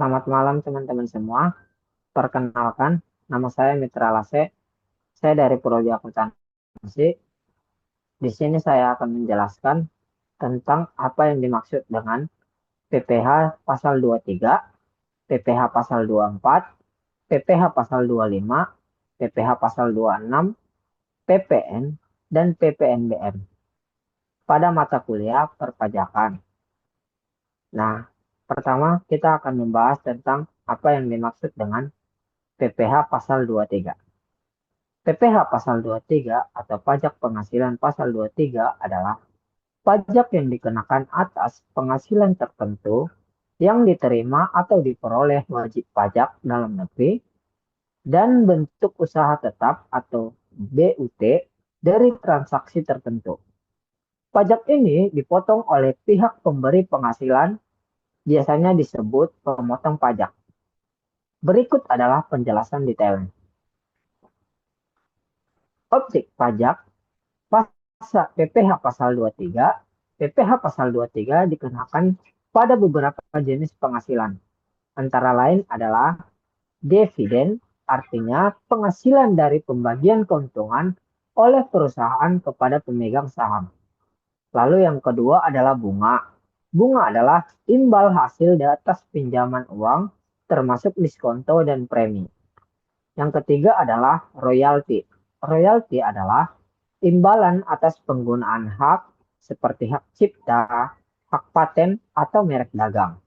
Selamat malam teman-teman semua. Perkenalkan, nama saya Mitra Lase. Saya dari Prodi Akuntansi. Di sini saya akan menjelaskan tentang apa yang dimaksud dengan PPh pasal 23, PPh pasal 24, PPh pasal 25, PPh pasal 26, PPN, dan PPNBM pada mata kuliah perpajakan. Nah, pertama kita akan membahas tentang apa yang dimaksud dengan PPh pasal 23. PPh pasal 23 atau pajak penghasilan pasal 23 adalah pajak yang dikenakan atas penghasilan tertentu yang diterima atau diperoleh wajib pajak dalam negeri dan bentuk usaha tetap atau BUT dari transaksi tertentu. Pajak ini dipotong oleh pihak pemberi penghasilan, biasanya disebut pemotong pajak. Berikut adalah penjelasan detailnya. Objek pajak PPh pasal 23, PPh pasal 23 dikenakan pada beberapa jenis penghasilan. Antara lain adalah dividen, artinya penghasilan dari pembagian keuntungan oleh perusahaan kepada pemegang saham. Lalu yang kedua adalah bunga. Bunga adalah imbal hasil di atas pinjaman uang, termasuk diskonto dan premi. Yang ketiga adalah royalti. Royalti adalah imbalan atas penggunaan hak seperti hak cipta, hak paten, atau merek dagang.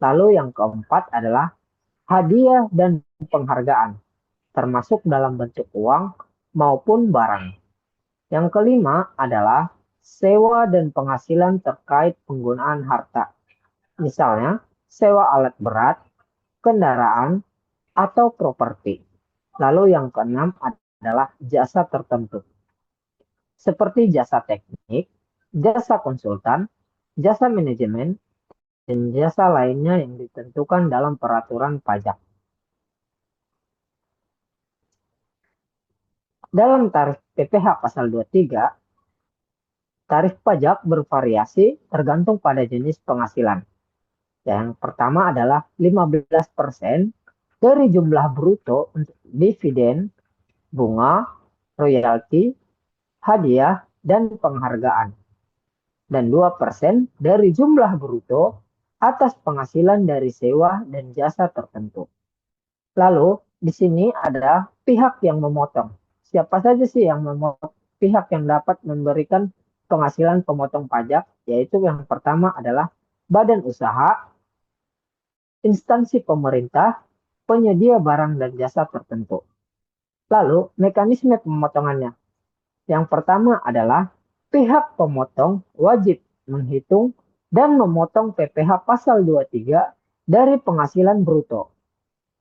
Lalu yang keempat adalah hadiah dan penghargaan, termasuk dalam bentuk uang maupun barang. Yang kelima adalah sewa dan penghasilan terkait penggunaan harta. Misalnya, sewa alat berat, kendaraan, atau properti. Lalu yang keenam adalah jasa tertentu, seperti jasa teknik, jasa konsultan, jasa manajemen, dan jasa lainnya yang ditentukan dalam peraturan pajak. Dalam tarif PPh pasal 23, tarif pajak bervariasi tergantung pada jenis penghasilan. Yang pertama adalah 15% dari jumlah bruto untuk dividen, bunga, royalti, hadiah, dan penghargaan. Dan 2% dari jumlah bruto atas penghasilan dari sewa dan jasa tertentu. Lalu, di sini ada pihak yang memotong. Siapa saja sih yang memotong? Pihak yang dapat memberikan penghasilan pemotong pajak, yaitu yang pertama adalah badan usaha, instansi pemerintah, penyedia barang dan jasa tertentu. Lalu, mekanisme pemotongannya. Yang pertama adalah pihak pemotong wajib menghitung dan memotong PPh pasal 23 dari penghasilan bruto.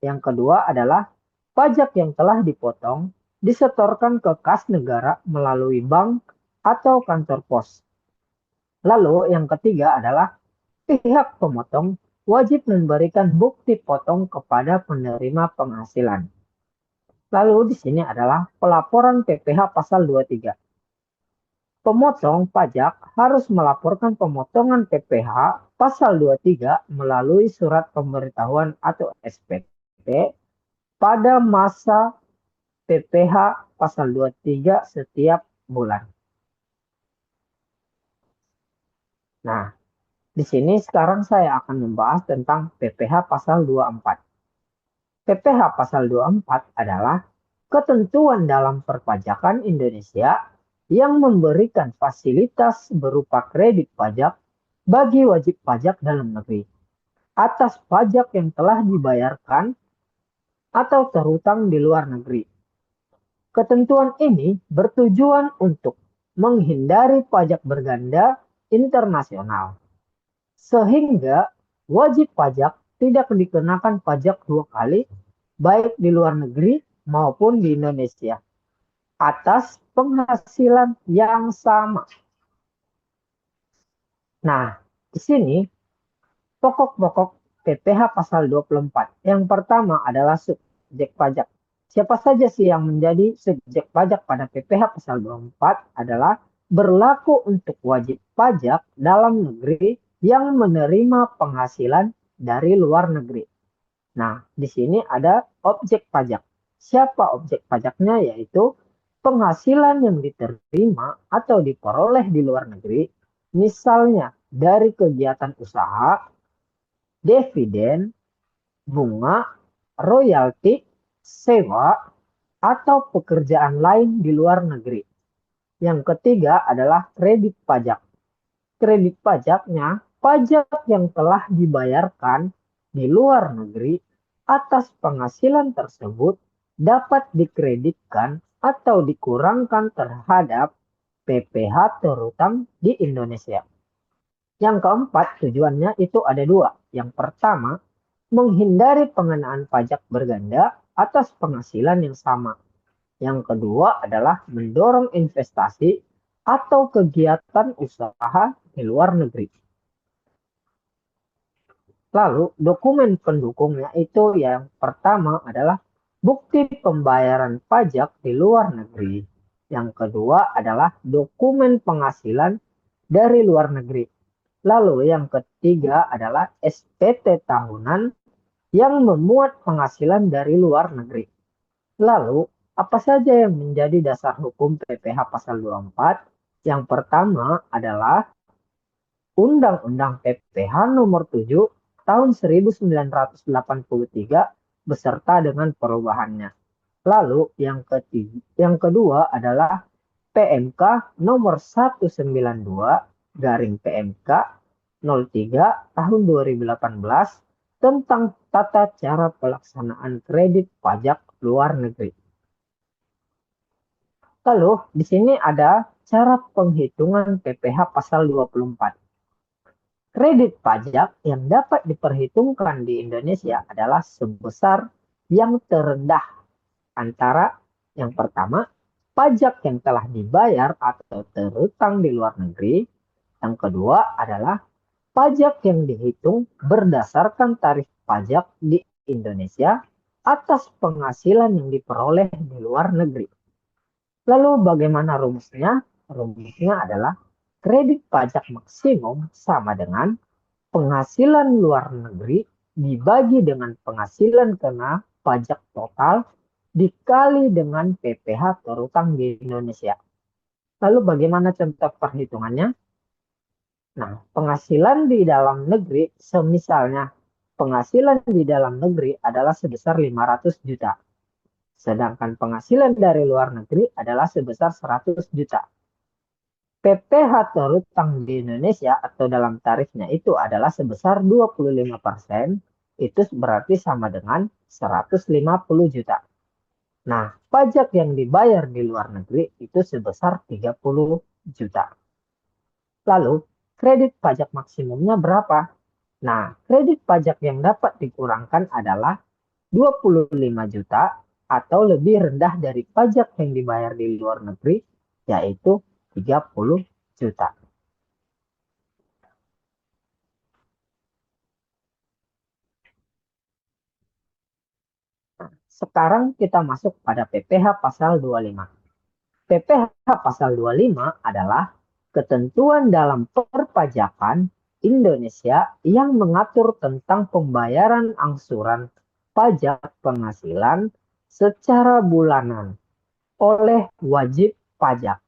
Yang kedua adalah pajak yang telah dipotong disetorkan ke kas negara melalui bank atau kantor pos. Lalu yang ketiga adalah pihak pemotong wajib memberikan bukti potong kepada penerima penghasilan. Lalu di sini adalah pelaporan PPh pasal 23. Pemotong pajak harus melaporkan pemotongan PPh pasal 23 melalui surat pemberitahuan atau SPT pada masa PPh pasal 23 setiap bulan. Nah, di sini sekarang saya akan membahas tentang PPh pasal 24. PPh pasal 24 adalah ketentuan dalam perpajakan Indonesia yang memberikan fasilitas berupa kredit pajak bagi wajib pajak dalam negeri atas pajak yang telah dibayarkan atau terhutang di luar negeri. Ketentuan ini bertujuan untuk menghindari pajak berganda internasional, sehingga wajib pajak tidak dikenakan pajak dua kali, baik di luar negeri maupun di Indonesia, atas penghasilan yang sama. Nah, di sini pokok-pokok PPh pasal 24. Yang pertama adalah subjek pajak. Siapa saja sih yang menjadi subjek pajak pada PPh pasal 24 adalah berlaku untuk wajib pajak dalam negeri yang menerima penghasilan dari luar negeri. Nah, di sini ada objek pajak. Siapa objek pajaknya? Yaitu penghasilan yang diterima atau diperoleh di luar negeri, misalnya dari kegiatan usaha, dividen, bunga, royalti, sewa, atau pekerjaan lain di luar negeri. Yang ketiga adalah kredit pajak. Kredit pajaknya pajak yang telah dibayarkan di luar negeri atas penghasilan tersebut dapat dikreditkan atau dikurangkan terhadap PPh terutang di Indonesia. Yang keempat, tujuannya itu ada dua. Yang pertama, menghindari pengenaan pajak berganda atas penghasilan yang sama. Yang kedua adalah mendorong investasi atau kegiatan usaha di luar negeri. Lalu dokumen pendukungnya itu yang pertama adalah bukti pembayaran pajak di luar negeri. Yang kedua adalah dokumen penghasilan dari luar negeri. Lalu yang ketiga adalah SPT tahunan yang memuat penghasilan dari luar negeri. Lalu, apa saja yang menjadi dasar hukum PPh pasal 24? Yang pertama adalah Undang-Undang PPh nomor 7 tahun 1983 beserta dengan perubahannya. Lalu yang kedua adalah PMK nomor 192 garing PMK 03 tahun 2018 tentang tata cara pelaksanaan kredit pajak luar negeri. Lalu di sini ada cara penghitungan PPh pasal 24. Kredit pajak yang dapat diperhitungkan di Indonesia adalah sebesar yang terendah antara yang pertama, pajak yang telah dibayar atau terutang di luar negeri. Yang kedua adalah pajak yang dihitung berdasarkan tarif pajak di Indonesia atas penghasilan yang diperoleh di luar negeri. Lalu bagaimana rumusnya? Rumusnya adalah kredit pajak maksimum sama dengan penghasilan luar negeri dibagi dengan penghasilan kena pajak total dikali dengan PPh terutang di Indonesia. Lalu bagaimana contoh perhitungannya? Nah, penghasilan di dalam negeri, semisalnya penghasilan di dalam negeri adalah sebesar 500 juta. Sedangkan penghasilan dari luar negeri adalah sebesar 100 juta. PPh terutang di Indonesia atau dalam tarifnya itu adalah sebesar 25%, itu berarti sama dengan 150 juta. Nah, pajak yang dibayar di luar negeri itu sebesar 30 juta. Lalu, kredit pajak maksimumnya berapa? Nah, kredit pajak yang dapat dikurangkan adalah 25 juta atau lebih rendah dari pajak yang dibayar di luar negeri, yaitu 30 juta. Sekarang kita masuk pada PPh pasal 25. PPh pasal 25 adalah ketentuan dalam perpajakan Indonesia yang mengatur tentang pembayaran angsuran pajak penghasilan secara bulanan oleh wajib pajak.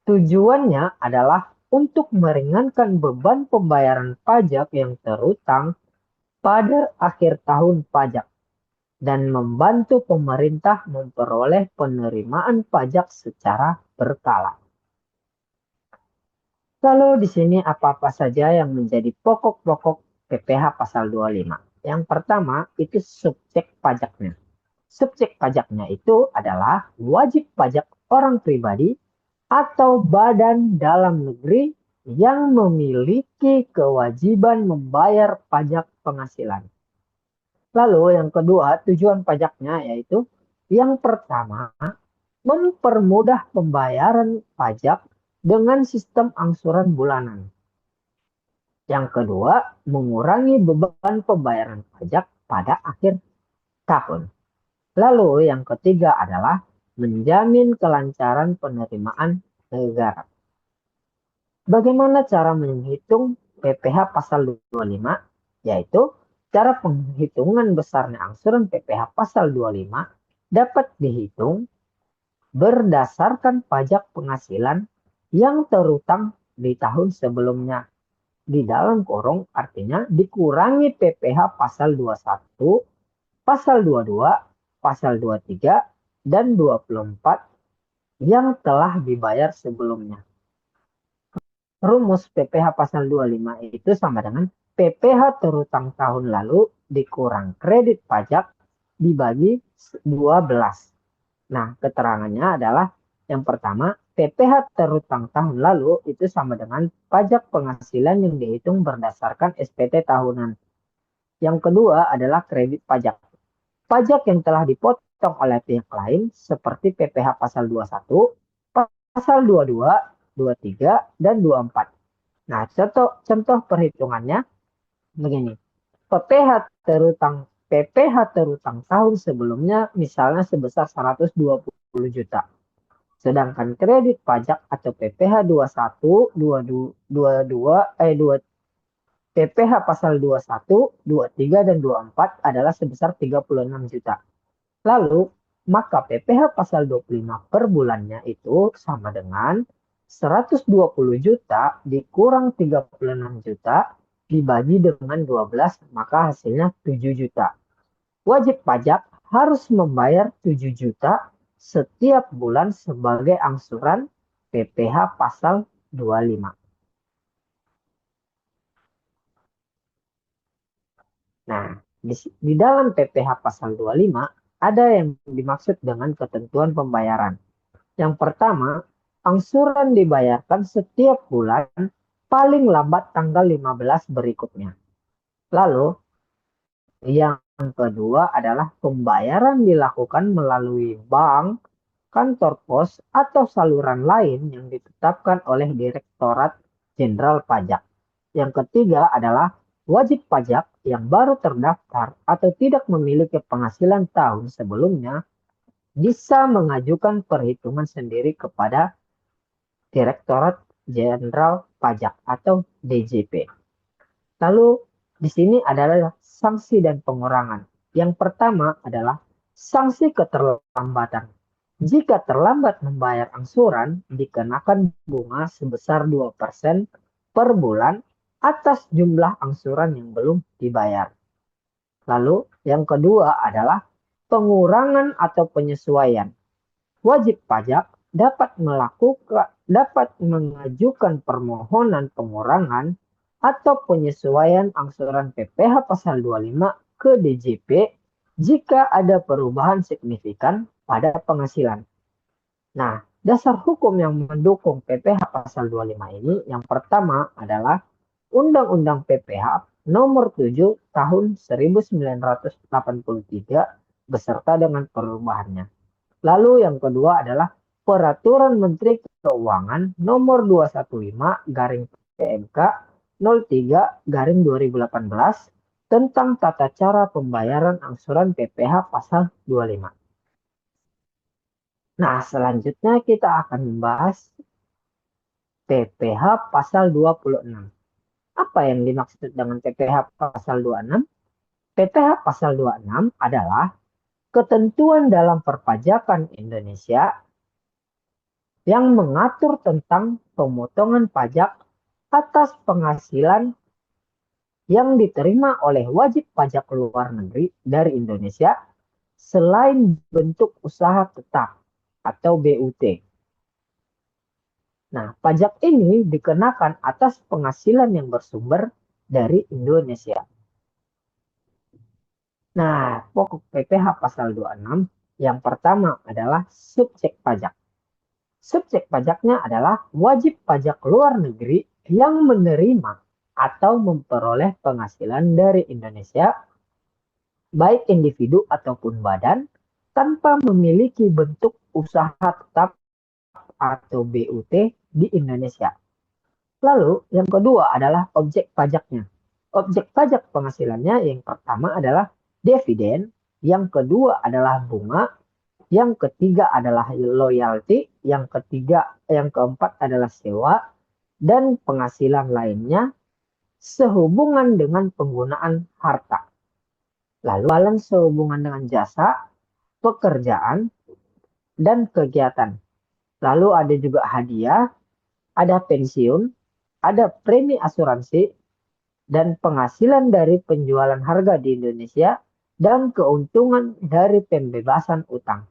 Tujuannya adalah untuk meringankan beban pembayaran pajak yang terutang pada akhir tahun pajak dan membantu pemerintah memperoleh penerimaan pajak secara berkala. Lalu di sini apa-apa saja yang menjadi pokok-pokok PPh pasal 25. Yang pertama itu subjek pajaknya. Subjek pajaknya itu adalah wajib pajak orang pribadi atau badan dalam negeri yang memiliki kewajiban membayar pajak penghasilan. Lalu yang kedua, tujuan pajaknya yaitu yang pertama, mempermudah pembayaran pajak dengan sistem angsuran bulanan. Yang kedua, mengurangi beban pembayaran pajak pada akhir tahun. Lalu yang ketiga adalah menjamin kelancaran penerimaan negara. Bagaimana cara menghitung PPh pasal 25? yaitu cara penghitungan besarnya angsuran PPh pasal 25 dapat dihitung berdasarkan pajak penghasilan yang terutang di tahun sebelumnya. Di dalam kurung artinya dikurangi PPh pasal 21, pasal 22, pasal 23, dan 24 yang telah dibayar sebelumnya. Rumus PPh pasal 25 itu sama dengan PPh terutang tahun lalu dikurang kredit pajak dibagi 12. Nah, keterangannya adalah yang pertama, PPh terutang tahun lalu itu sama dengan pajak penghasilan yang dihitung berdasarkan SPT tahunan. Yang kedua adalah kredit pajak. Pajak yang telah dipotong oleh pihak lain seperti PPh pasal 21, pasal 22, 23, dan 24. Nah, contoh perhitungannya begini. PPh terutang tahun sebelumnya misalnya sebesar 120 juta. Sedangkan kredit pajak atau PPh 21, 22, 2 PPh pasal 21, 23, dan 24 adalah sebesar 36 juta. Lalu, maka PPh pasal 25 per bulannya itu sama dengan 120 juta dikurang 36 juta dibagi dengan 12, maka hasilnya 7 juta. Wajib pajak harus membayar 7 juta setiap bulan sebagai angsuran PPh pasal 25. Nah, di dalam PPh pasal 25 ada yang dimaksud dengan ketentuan pembayaran. Yang pertama, angsuran dibayarkan setiap bulan paling lambat tanggal 15 berikutnya. Lalu, yang kedua adalah pembayaran dilakukan melalui bank, kantor pos, atau saluran lain yang ditetapkan oleh Direktorat Jenderal Pajak. Yang ketiga adalah wajib pajak yang baru terdaftar atau tidak memiliki penghasilan tahun sebelumnya bisa mengajukan perhitungan sendiri kepada Direktorat Jenderal Pajak atau DJP. Lalu di sini adalah sanksi dan pengurangan. Yang pertama adalah sanksi keterlambatan. Jika terlambat membayar angsuran, dikenakan bunga sebesar 2% per bulan atas jumlah angsuran yang belum dibayar. Lalu yang kedua adalah pengurangan atau penyesuaian. Wajib pajak dapat mengajukan permohonan pengurangan atau penyesuaian angsuran PPh pasal 25 ke DJP jika ada perubahan signifikan pada penghasilan. Nah, dasar hukum yang mendukung PPh pasal 25 ini yang pertama adalah Undang-Undang PPh Nomor 7 Tahun 1983 beserta dengan perubahannya. Lalu yang kedua adalah Peraturan Menteri Keuangan Nomor 215/PMK 03/2018 tentang tata cara pembayaran angsuran PPh pasal 25. Nah, selanjutnya kita akan membahas PPh pasal 26. Apa yang dimaksud dengan PPh pasal 26? PPh pasal 26 adalah ketentuan dalam perpajakan Indonesia yang mengatur tentang pemotongan pajak atas penghasilan yang diterima oleh wajib pajak luar negeri dari Indonesia selain bentuk usaha tetap atau BUT. Nah, pajak ini dikenakan atas penghasilan yang bersumber dari Indonesia. Nah, pokok PPh pasal 26 yang pertama adalah subjek pajak. Subjek pajaknya adalah wajib pajak luar negeri yang menerima atau memperoleh penghasilan dari Indonesia, baik individu ataupun badan, tanpa memiliki bentuk usaha tetap atau BUT di Indonesia. Lalu yang kedua adalah objek pajaknya. Objek pajak penghasilannya yang pertama adalah dividen, yang kedua adalah bunga, yang ketiga adalah loyalty, yang keempat adalah sewa, dan penghasilan lainnya sehubungan dengan penggunaan harta. Lalu balance sehubungan dengan jasa, pekerjaan, dan kegiatan. Lalu ada juga hadiah, ada pensiun, ada premi asuransi, dan penghasilan dari penjualan harga di Indonesia, dan keuntungan dari pembebasan utang.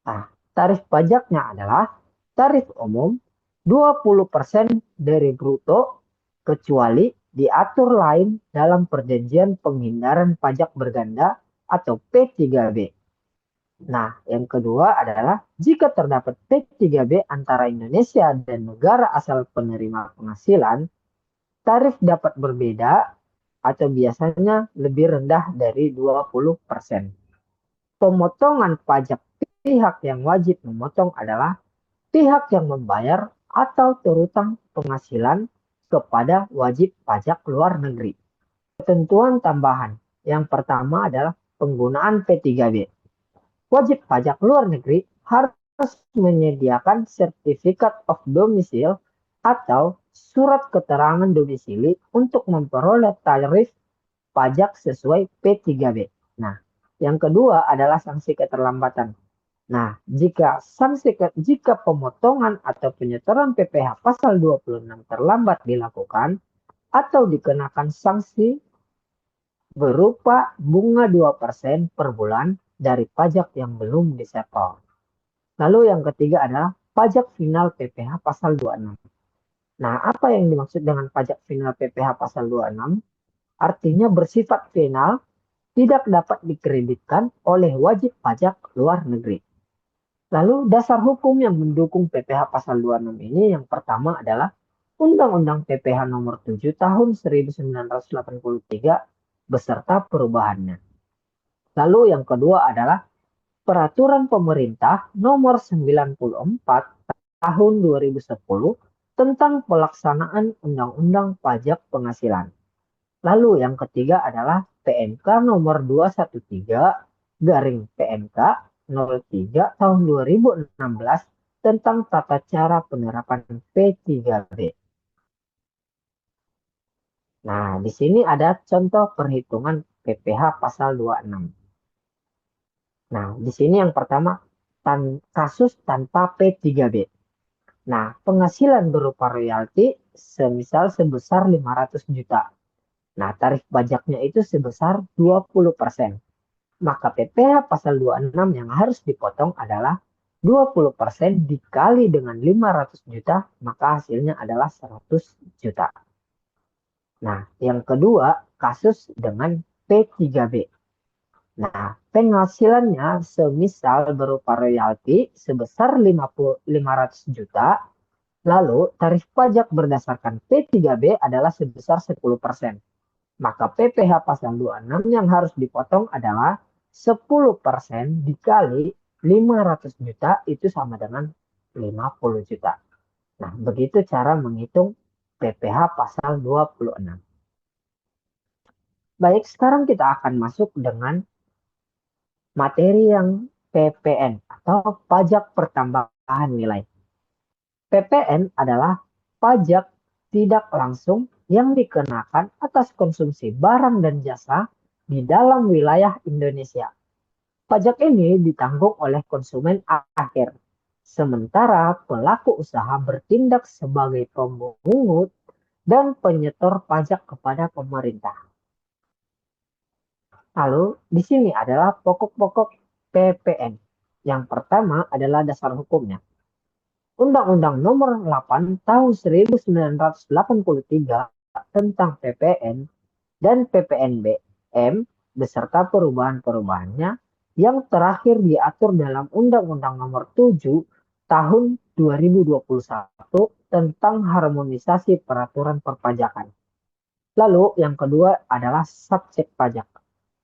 Nah, tarif pajaknya adalah tarif umum 20% dari bruto kecuali diatur lain dalam perjanjian penghindaran pajak berganda atau P3B. Nah, yang kedua adalah jika terdapat P3B antara Indonesia dan negara asal penerima penghasilan, tarif dapat berbeda atau biasanya lebih rendah dari 20%. Pemotongan pajak pihak yang wajib memotong adalah pihak yang membayar atau terutang penghasilan kepada wajib pajak luar negeri. Ketentuan tambahan. Yang pertama adalah penggunaan P3B. Wajib pajak luar negeri harus menyediakan sertifikat of domicile atau surat keterangan domisili untuk memperoleh tarif pajak sesuai P3B. Nah, yang kedua adalah sanksi keterlambatan. Nah, jika pemotongan atau penyetoran PPh pasal 26 terlambat dilakukan atau dikenakan sanksi berupa bunga 2% per bulan dari pajak yang belum disetor. Lalu yang ketiga adalah pajak final PPh pasal 26. Nah, apa yang dimaksud dengan pajak final PPh pasal 26? Artinya bersifat final, tidak dapat dikreditkan oleh wajib pajak luar negeri. Lalu dasar hukum yang mendukung PPh pasal 26 ini yang pertama adalah Undang-Undang PPh nomor 7 tahun 1983 beserta perubahannya. Lalu yang kedua adalah Peraturan Pemerintah nomor 94 tahun 2010 tentang pelaksanaan Undang-Undang Pajak Penghasilan. Lalu yang ketiga adalah PMK nomor 213 garing PMK 03 tahun 2016 tentang tata cara penerapan P3B. Nah, di sini ada contoh perhitungan PPh pasal 26. Nah, di sini yang pertama kasus tanpa P3B. Nah, penghasilan berupa royalti semisal sebesar 500 juta. Nah, tarif pajaknya itu sebesar 20%. Maka PPh pasal 26 yang harus dipotong adalah 20% dikali dengan 500 juta, maka hasilnya adalah 100 juta. Nah, yang kedua, kasus dengan P3B. Nah, penghasilannya semisal berupa royalti sebesar 500 juta, lalu tarif pajak berdasarkan P3B adalah sebesar 10%. Maka PPh pasal 26 yang harus dipotong adalah 10% dikali 500 juta itu sama dengan 50 juta. Nah, begitu cara menghitung PPh pasal 26. Baik, sekarang kita akan masuk dengan materi yang PPN atau pajak pertambahan nilai. PPN adalah pajak tidak langsung yang dikenakan atas konsumsi barang dan jasa di dalam wilayah Indonesia. Pajak ini ditanggung oleh konsumen akhir, sementara pelaku usaha bertindak sebagai pemungut dan penyetor pajak kepada pemerintah. Lalu, di sini adalah pokok-pokok PPN. Yang pertama adalah dasar hukumnya. Undang-Undang Nomor 8 Tahun 1983 tentang PPN dan PPNBM beserta perubahan-perubahannya yang terakhir diatur dalam Undang-Undang Nomor 7 Tahun 2021 tentang harmonisasi peraturan perpajakan. Lalu yang kedua adalah subjek pajak.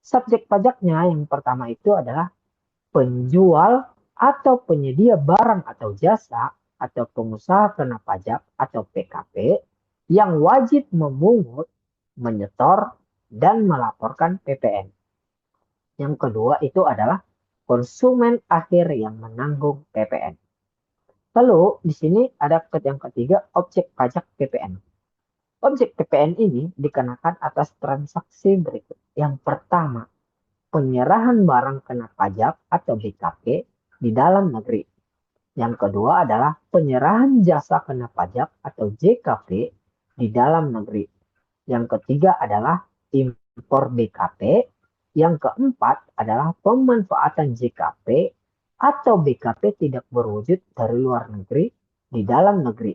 Subjek pajaknya yang pertama itu adalah penjual atau penyedia barang atau jasa atau pengusaha kena pajak atau PKP yang wajib memungut, menyetor, dan melaporkan PPN. Yang kedua itu adalah konsumen akhir yang menanggung PPN. Lalu di sini ada yang ketiga objek pajak PPN. Objek PPN ini dikenakan atas transaksi berikut. Yang pertama, penyerahan barang kena pajak atau BKP di dalam negeri. Yang kedua adalah penyerahan jasa kena pajak atau JKP di dalam negeri. Yang ketiga adalah impor BKP. Yang keempat adalah pemanfaatan JKP atau BKP tidak berwujud dari luar negeri di dalam negeri.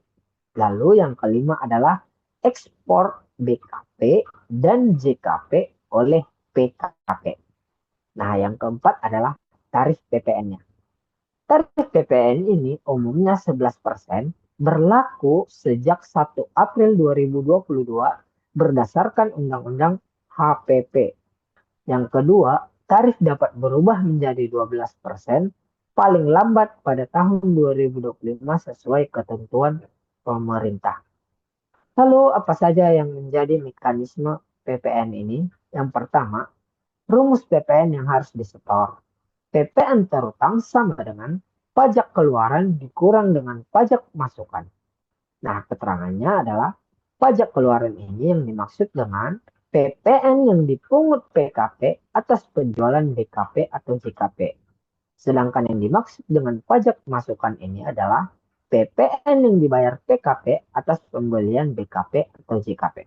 Lalu yang kelima adalah ekspor BKP dan JKP oleh PKP. Nah, yang keempat adalah tarif PPN-nya. Tarif PPN ini umumnya 11%, berlaku sejak 1 April 2022 berdasarkan Undang-Undang HPP. Yang kedua, tarif dapat berubah menjadi 12% paling lambat pada tahun 2025 sesuai ketentuan pemerintah. Lalu apa saja yang menjadi mekanisme PPN ini? Yang pertama, rumus PPN yang harus disetor. PPN terutang sama dengan pajak keluaran dikurang dengan pajak masukan. Nah, keterangannya adalah pajak keluaran ini yang dimaksud dengan PPN yang dipungut PKP atas penjualan BKP atau JKP. Sedangkan yang dimaksud dengan pajak masukan ini adalah PPN yang dibayar PKP atas pembelian BKP atau JKP.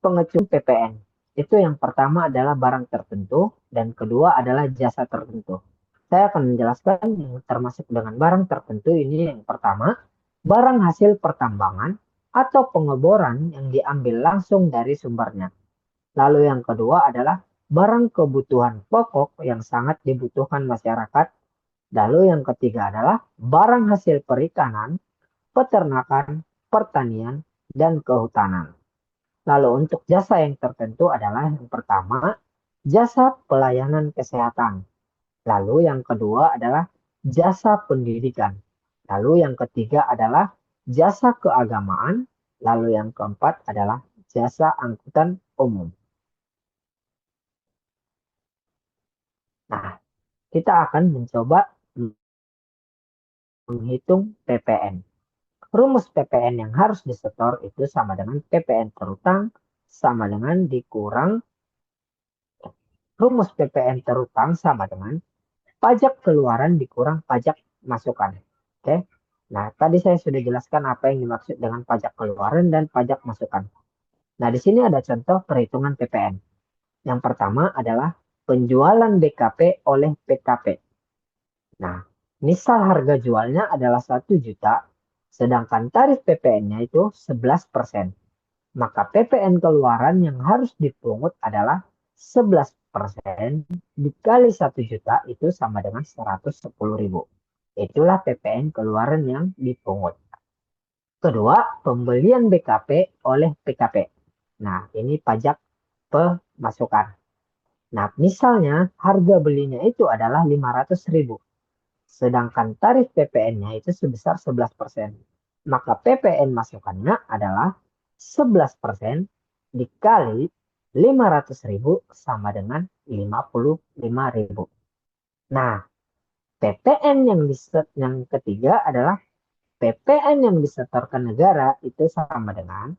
Pengecualian PPN itu yang pertama adalah barang tertentu dan kedua adalah jasa tertentu. Saya akan menjelaskan yang termasuk dengan barang tertentu ini. Yang pertama, barang hasil pertambangan atau pengeboran yang diambil langsung dari sumbernya. Lalu yang kedua adalah barang kebutuhan pokok yang sangat dibutuhkan masyarakat. Lalu yang ketiga adalah barang hasil perikanan, peternakan, pertanian, dan kehutanan. Lalu untuk jasa yang tertentu adalah yang pertama, jasa pelayanan kesehatan. Lalu yang kedua adalah jasa pendidikan. Lalu yang ketiga adalah jasa keagamaan. Lalu yang keempat adalah jasa angkutan umum. Nah, kita akan mencoba menghitung PPN. Rumus PPN yang harus disetor itu sama dengan PPN terutang sama dengan dikurang rumus PPN terutang sama dengan pajak keluaran dikurang pajak masukan. Oke. Nah, tadi saya sudah jelaskan apa yang dimaksud dengan pajak keluaran dan pajak masukan. Nah, di sini ada contoh perhitungan PPN. Yang pertama adalah penjualan BKP oleh PKP. Nah, misal harga jualnya adalah 1 juta, sedangkan tarif PPN-nya itu 11%. Maka PPN keluaran yang harus dipungut adalah 11% dikali 1 juta itu sama dengan 110.000. Itulah PPN keluaran yang dipungut. Kedua, pembelian BKP oleh PKP. Nah, ini pajak pemasukan. Nah, misalnya harga belinya itu adalah 500.000. Sedangkan tarif PPN-nya itu sebesar 11%. Maka PPN masukannya adalah 11% dikali 500.000 sama dengan 55.000. Nah, PPN yang ketiga adalah PPN yang disetorkan negara itu sama dengan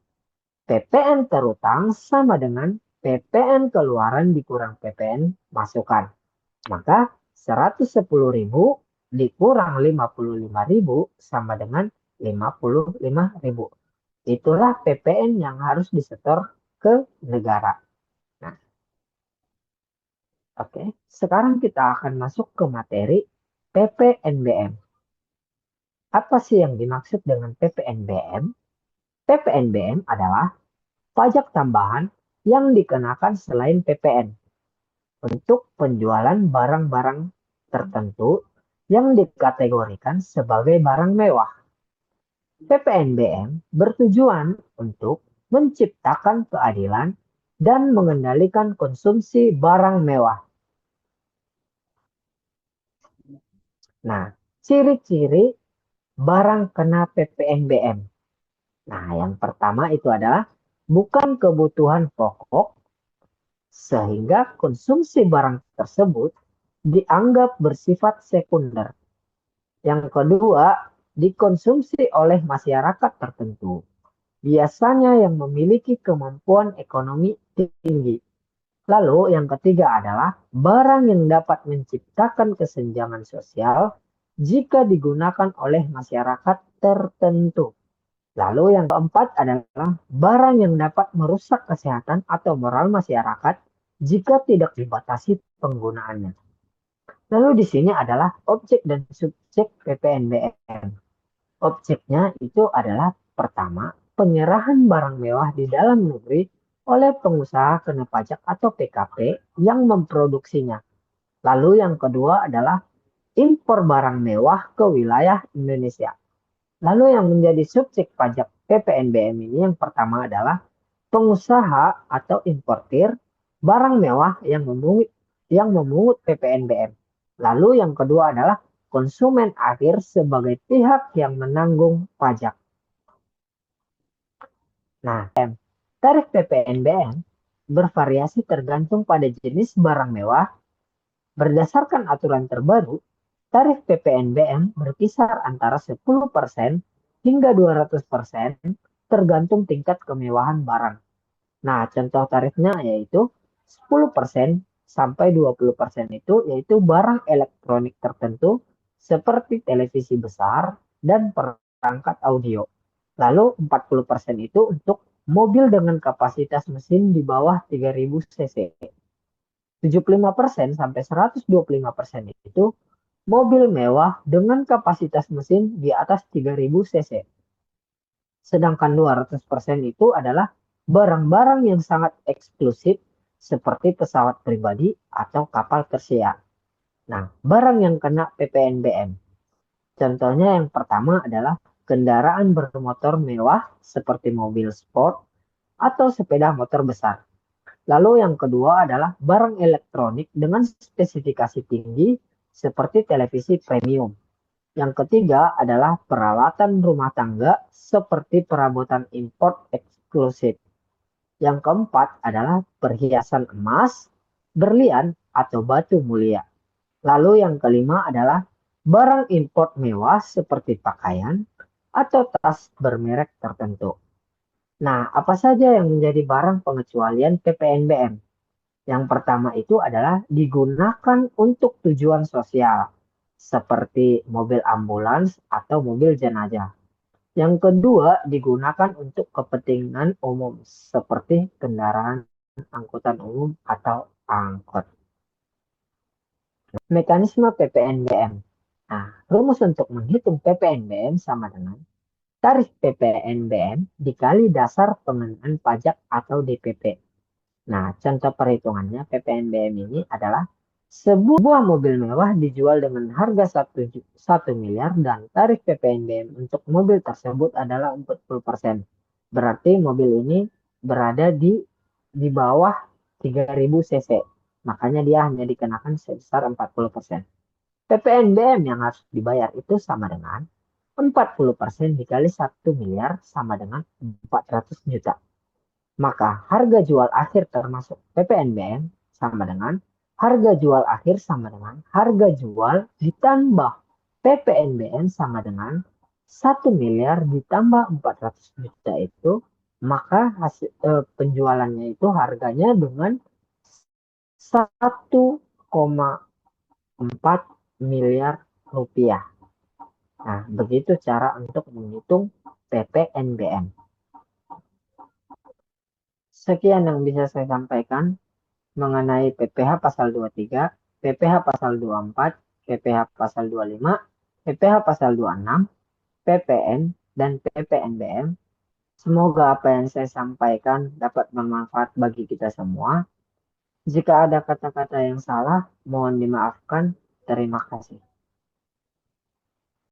PPN terutang sama dengan PPN keluaran dikurang PPN masukan. Maka 110.000 dikurang 55.000 sama dengan 55.000. Itulah PPN yang harus disetor ke negara. Nah, oke. Sekarang kita akan masuk ke materi PPNBM. Apa sih yang dimaksud dengan PPNBM? PPNBM adalah pajak tambahan yang dikenakan selain PPN untuk penjualan barang-barang tertentu yang dikategorikan sebagai barang mewah. PPNBM bertujuan untuk menciptakan keadilan dan mengendalikan konsumsi barang mewah. Nah, ciri-ciri barang kena PPNBM. Nah, yang pertama itu adalah bukan kebutuhan pokok, sehingga konsumsi barang tersebut dianggap bersifat sekunder. Yang kedua, dikonsumsi oleh masyarakat tertentu. biasanya yang memiliki kemampuan ekonomi tinggi. Lalu yang ketiga adalah barang yang dapat menciptakan kesenjangan sosial jika digunakan oleh masyarakat tertentu. Lalu yang keempat adalah barang yang dapat merusak kesehatan atau moral masyarakat jika tidak dibatasi penggunaannya. Lalu di sini adalah objek dan subjek PPNBM. Objeknya itu adalah pertama, penyerahan barang mewah di dalam negeri oleh pengusaha kena pajak atau PKP yang memproduksinya. Lalu yang kedua adalah impor barang mewah ke wilayah Indonesia. Lalu yang menjadi subjek pajak PPNBM ini yang pertama adalah pengusaha atau importir barang mewah yang memungut PPNBM. Lalu yang kedua adalah konsumen akhir sebagai pihak yang menanggung pajak. Nah, tarif PPNBM bervariasi tergantung pada jenis barang mewah. Berdasarkan aturan terbaru, tarif PPNBM berkisar antara 10% hingga 200% tergantung tingkat kemewahan barang. Nah, contoh tarifnya yaitu 10% sampai 20% itu yaitu barang elektronik tertentu seperti televisi besar dan perangkat audio. Lalu 40% itu untuk mobil dengan kapasitas mesin di bawah 3000 cc. 75% sampai 125% itu mobil mewah dengan kapasitas mesin di atas 3000 cc. Sedangkan 200% itu adalah barang-barang yang sangat eksklusif seperti pesawat pribadi atau kapal tersiar. Nah, barang yang kena PPNBM. Contohnya yang pertama adalah kendaraan bermotor mewah seperti mobil sport atau sepeda motor besar. Lalu yang kedua adalah barang elektronik dengan spesifikasi tinggi seperti televisi premium. Yang ketiga adalah peralatan rumah tangga seperti perabotan import eksklusif. Yang keempat adalah perhiasan emas, berlian, atau batu mulia. Lalu yang kelima adalah barang import mewah seperti pakaian atau tas bermerek tertentu. Nah, apa saja yang menjadi barang pengecualian PPNBM? Yang pertama itu adalah digunakan untuk tujuan sosial, seperti mobil ambulans atau mobil jenazah. Yang kedua digunakan untuk kepentingan umum, seperti kendaraan angkutan umum atau angkot. Mekanisme PPNBM. Nah, rumus untuk menghitung PPNBM sama dengan tarif PPNBM dikali dasar pengenaan pajak atau DPP. Nah, contoh perhitungannya PPNBM ini adalah sebuah mobil mewah dijual dengan harga 1 miliar dan tarif PPNBM untuk mobil tersebut adalah 40%. Berarti mobil ini berada di bawah 3000 cc. Makanya dia hanya dikenakan sebesar 40%. PPNBM yang harus dibayar itu sama dengan 40% dikali 1 miliar sama dengan 400 juta. Maka harga jual akhir termasuk PPNBM sama dengan harga jual akhir sama dengan harga jual ditambah PPNBM sama dengan 1 miliar ditambah 400 juta itu, maka hasil penjualannya itu harganya dengan 1,4 miliar rupiah. Nah, begitu cara untuk menghitung PPNBM. Sekian yang bisa saya sampaikan mengenai PPh pasal 23, PPh pasal 24, PPh pasal 25, PPh pasal 26, PPN, dan PPNBM. Semoga apa yang saya sampaikan dapat bermanfaat bagi kita semua. Jika ada kata-kata yang salah, mohon dimaafkan. Terima kasih.